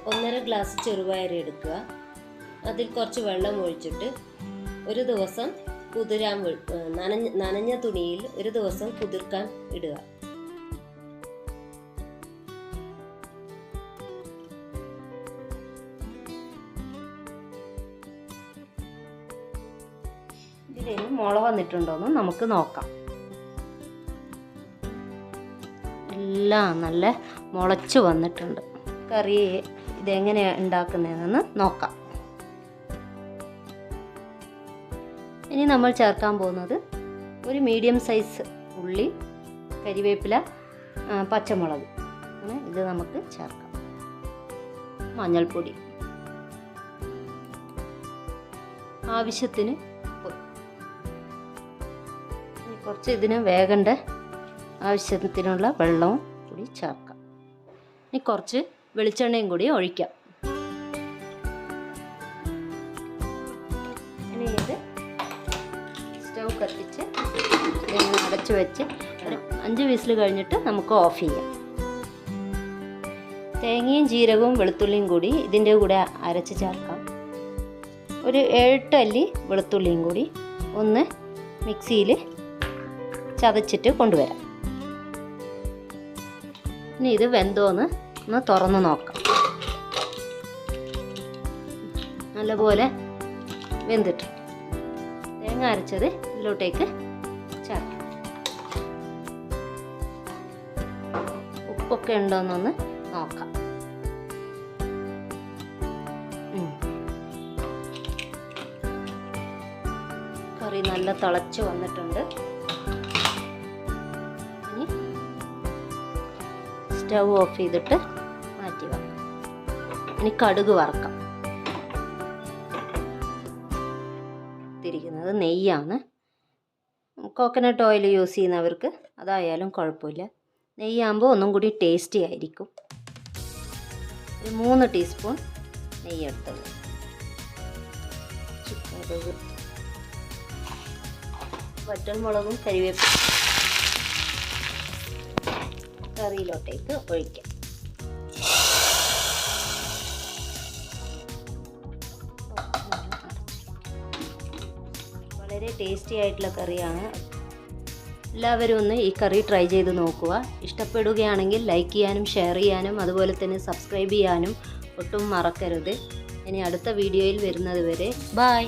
1.5 glass ചെറുപയർ എടുക്കുക. അതിൽ കുറച്ച് വെള്ളം ഒഴിച്ചിട്ട് ഒരു ദിവസം കുതിരാൻ നനഞ്ഞ തുണിയിൽ ഒരു ദിവസം കുതിർക്കാൻ ഇടുക. ഇതിന് മുള വന്നിട്ടുണ്ടോയെന്ന് നമുക്ക് നോക്കാം. എല്ലാം നല്ല മുളച്ച് വന്നിട്ടുണ്ട്. കറി ഇതെങ്ങനെയാണ് ഉണ്ടാക്കുന്നതെന്ന് നോക്കാം. ഇനി നമ്മൾ ചേർക്കാൻ പോകുന്നത് ഒരു മീഡിയം സൈസ് ഉള്ളി, കരിവേപ്പില, പച്ചമുളക്. ഇത് നമുക്ക് ചേർക്കാം. മഞ്ഞൾപ്പൊടി, ആവശ്യത്തിന് ഉപ്പ്. കുറച്ച് ഇതിന് വേകേണ്ട ആവശ്യത്തിനുള്ള വെള്ളവും കൂടി ചേർക്കാം. ഇനി കുറച്ച് വെളിച്ചെണ്ണയും കൂടി ഒഴിക്കാം. ഇനി ഇത് സ്റ്റൗ കത്തിച്ച് അടച്ചു വെച്ച് ഒരു 5 വിസിൽ കഴിഞ്ഞിട്ട് നമുക്ക് ഓഫ് ചെയ്യാം. തേങ്ങയും ജീരകവും വെളുത്തുള്ളിയും കൂടി ഇതിൻ്റെ കൂടെ അരച്ച് ചേർക്കാം. ഒരു 7 അല്ലി വെളുത്തുള്ളിയും കൂടി ഒന്ന് മിക്സിയിൽ ചതച്ചിട്ട് കൊണ്ടുവരാം. ഇനി ഇത് വെന്തോന്ന് ഒന്ന് തുറന്ന് നോക്കാം. നല്ലപോലെ വെന്തിട്ട് തേങ്ങ അരച്ചത് ഇതിലോട്ടേക്ക് ചേർക്കാം. ഉപ്പൊക്കെ ഉണ്ടോയെന്നൊന്ന് നോക്കാം. കറി നല്ല തിളച്ച് വന്നിട്ടുണ്ട്. ഇനി സ്റ്റൗ ഓഫ് ചെയ്തിട്ട് മാറ്റി വെക്കാം. ഇനി കടുക് വറക്കാം. തിരിക്കുന്നത് നെയ്യാണ്. കോക്കനട്ട് ഓയിൽ യൂസ് ചെയ്യുന്നവർക്ക് അതായാലും കുഴപ്പമില്ല. നെയ്യാകുമ്പോൾ ഒന്നും കൂടി ടേസ്റ്റി ആയിരിക്കും. ഒരു 3 ടീസ്പൂൺ നെയ്യ് എടുത്തത്. കടുക്, വറ്റൽമുളകും കരിവേപ്പില കറിയിലോട്ടേക്ക് ഒഴിക്കാം. വളരെ ടേസ്റ്റി ആയിട്ടുള്ള കറിയാണ്. എല്ലാവരും ഒന്ന് ഈ കറി ട്രൈ ചെയ്ത് നോക്കുക. ഇഷ്ടപ്പെടുകയാണെങ്കിൽ ലൈക്ക് ചെയ്യാനും ഷെയർ ചെയ്യാനും അതുപോലെ തന്നെ സബ്സ്ക്രൈബ് ചെയ്യാനും ഒട്ടും മറക്കരുത്. ഇനി അടുത്ത വീഡിയോയിൽ വരുന്നത് വരെ ബൈ.